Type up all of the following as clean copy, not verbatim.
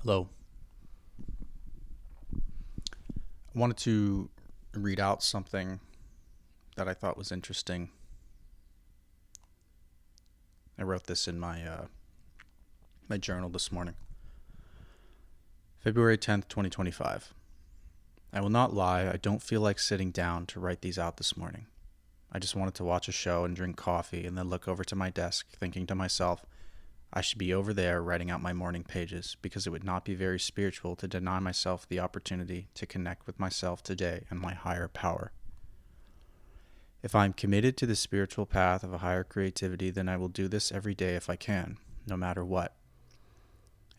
Hello. I wanted to read out something that I thought was interesting. I wrote this in my journal this morning. February 10th, 2025. I will not lie, I don't feel like sitting down to write these out this morning. I just wanted to watch a show and drink coffee and then look over to my desk, thinking to myself, I should be over there writing out my morning pages because it would not be very spiritual to deny myself the opportunity to connect with myself today and my higher power. If I am committed to the spiritual path of a higher creativity, then I will do this every day if I can, no matter what.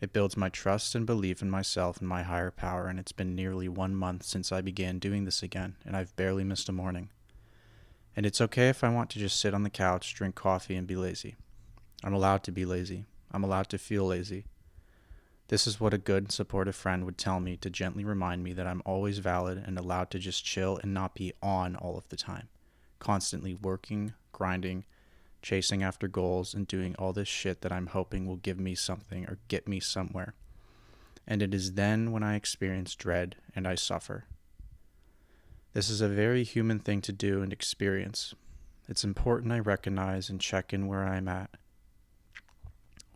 It builds my trust and belief in myself and my higher power, and it's been nearly 1 month since I began doing this again, and I've barely missed a morning. And it's okay if I want to just sit on the couch, drink coffee, and be lazy. I'm allowed to be lazy. I'm allowed to feel lazy. This is what a good, supportive friend would tell me to gently remind me that I'm always valid and allowed to just chill and not be on all of the time. Constantly working, grinding, chasing after goals, and doing all this shit that I'm hoping will give me something or get me somewhere. And it is then when I experience dread and I suffer. This is a very human thing to do and experience. It's important I recognize and check in where I'm at.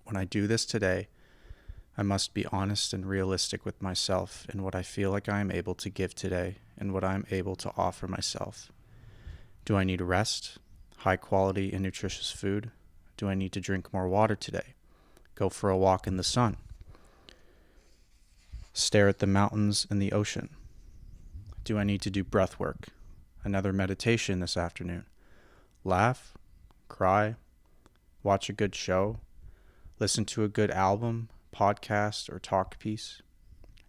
When I do this today, I must be honest and realistic with myself in what I feel like I am able to give today and what I am able to offer myself. Do I need rest, high quality and nutritious food? Do I need to drink more water today? Go for a walk in the sun? Stare at the mountains and the ocean? Do I need to do breath work? Another meditation this afternoon? Laugh? Cry? Watch a good show? Listen to a good album, podcast, or talk piece?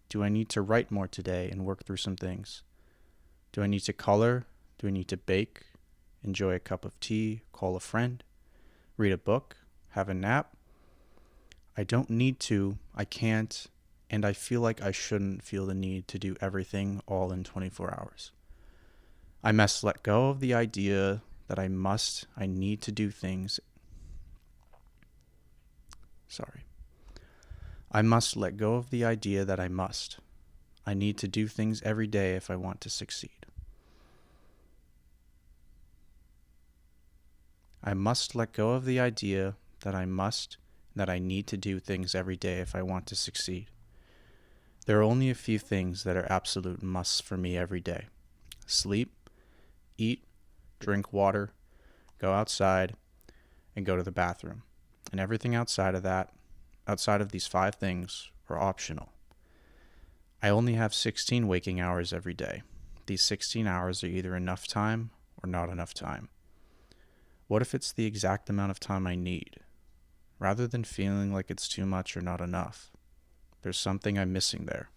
Do I need to write more today and work through some things? Do I need to color? Do I need to bake? Enjoy a cup of tea? Call a friend? Read a book? Have a nap? I don't need to, I can't, and I feel like I shouldn't feel the need to do everything all in 24 hours. I must let go of the idea that I need to do things. I must let go of the idea that I need to do things every day if I want to succeed. I must let go of the idea that that I need to do things every day if I want to succeed. There are only a few things that are absolute musts for me every day. Sleep, eat, drink water, go outside, and go to the bathroom. And everything outside of these 5 things, are optional. I only have 16 waking hours every day. These 16 hours are either enough time or not enough time. What if it's the exact amount of time I need? Rather than feeling like it's too much or not enough, there's something I'm missing there.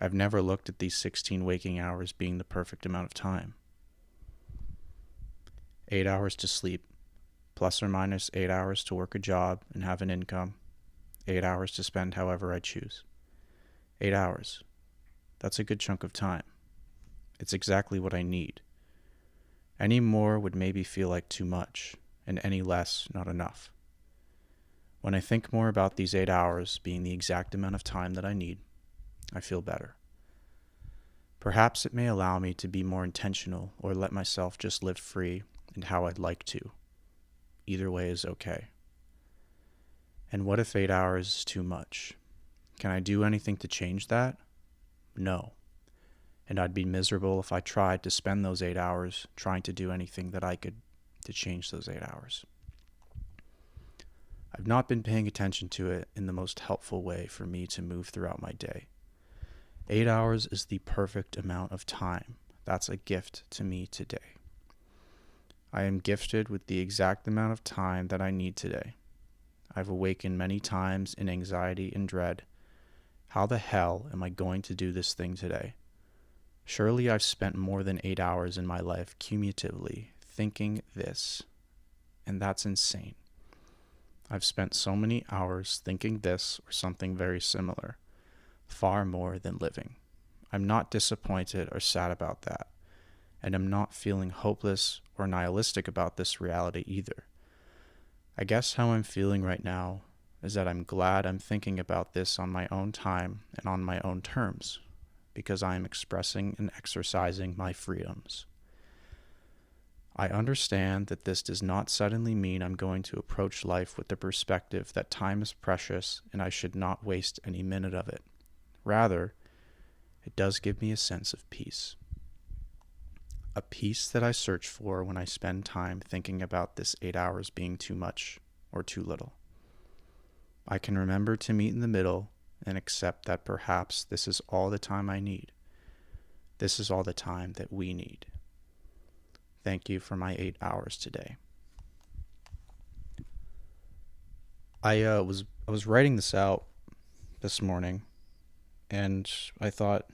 I've never looked at these 16 waking hours being the perfect amount of time. 8 hours to sleep, plus or minus 8 hours to work a job and have an income, 8 hours to spend however I choose. 8 hours. That's a good chunk of time. It's exactly what I need. Any more would maybe feel like too much, and any less not enough. When I think more about these 8 hours being the exact amount of time that I need, I feel better. Perhaps it may allow me to be more intentional or let myself just live free and how I'd like to. Either way is okay. And what if 8 hours is too much? Can I do anything to change that? No. And I'd be miserable if I tried to spend those 8 hours trying to do anything that I could to change those 8 hours. I've not been paying attention to it in the most helpful way for me to move throughout my day. 8 hours is the perfect amount of time. That's a gift to me today. I am gifted with the exact amount of time that I need today. I've awakened many times in anxiety and dread. How the hell am I going to do this thing today? Surely I've spent more than 8 hours in my life cumulatively thinking this, and that's insane. I've spent so many hours thinking this or something very similar, far more than living. I'm not disappointed or sad about that, and I'm not feeling hopeless or nihilistic about this reality either. I guess how I'm feeling right now, is that I'm glad I'm thinking about this on my own time and on my own terms, because I am expressing and exercising my freedoms. I understand that this does not suddenly mean I'm going to approach life with the perspective that time is precious and I should not waste any minute of it. Rather, it does give me a sense of peace. A peace that I search for when I spend time thinking about this 8 hours being too much or too little. I can remember to meet in the middle and accept that perhaps this is all the time I need. This is all the time that we need. Thank you for my 8 hours today. I was writing this out this morning, and I thought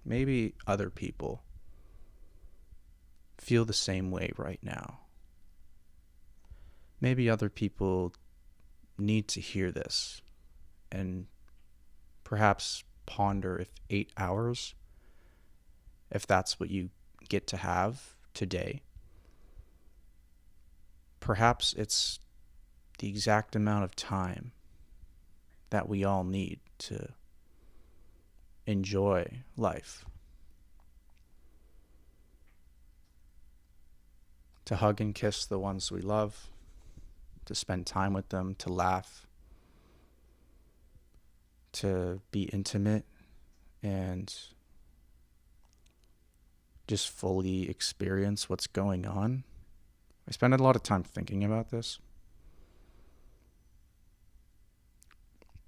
maybe other people feel the same way right now. Maybe other people need to hear this and perhaps ponder if 8 hours, if that's what you get to have today, perhaps it's the exact amount of time that we all need to enjoy life. To hug and kiss the ones we love, to spend time with them, to laugh, to be intimate, and just fully experience what's going on. I spend a lot of time thinking about this.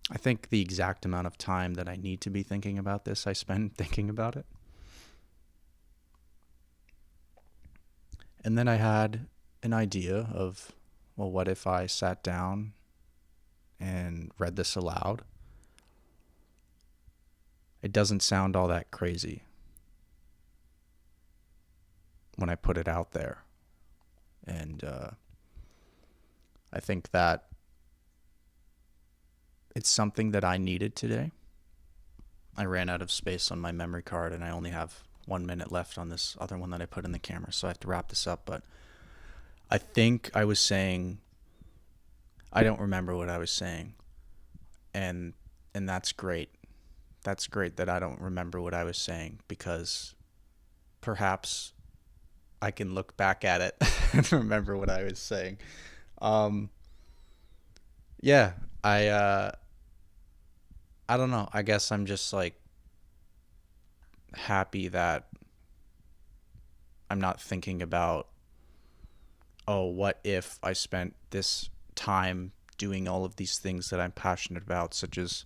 I think the exact amount of time that I need to be thinking about this, I spend thinking about it. And then I had an idea of, well, what if I sat down and read this aloud? It doesn't sound all that crazy when I put it out there. And I think that it's something that I needed today. I ran out of space on my memory card, and I only have 1 minute left on this other one that I put in the camera, so I have to wrap this up. But I think I was saying, I don't remember what I was saying, and that's great. That's great that I don't remember what I was saying, because perhaps I can look back at it and remember what I was saying. Yeah, I don't know. I guess I'm just like happy that I'm not thinking about, oh, what if I spent this time doing all of these things that I'm passionate about, such as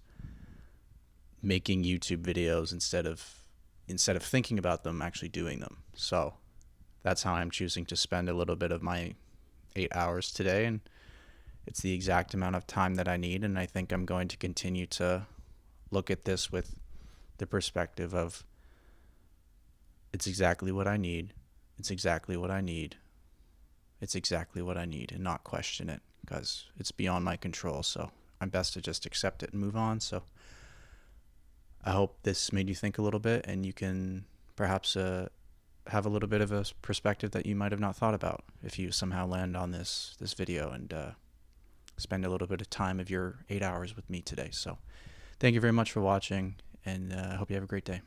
making YouTube videos, instead of thinking about them, actually doing them. So that's how I'm choosing to spend a little bit of my 8 hours today, and it's the exact amount of time that I need. And I think I'm going to continue to look at this with the perspective of, it's exactly what I need. It's exactly what I need. It's exactly what I need, and not question it, because it's beyond my control. So I'm best to just accept it and move on. So I hope this made you think a little bit, and you can perhaps have a little bit of a perspective that you might have not thought about if you somehow land on this video and spend a little bit of time of your 8 hours with me today. So thank you very much for watching, and I hope you have a great day.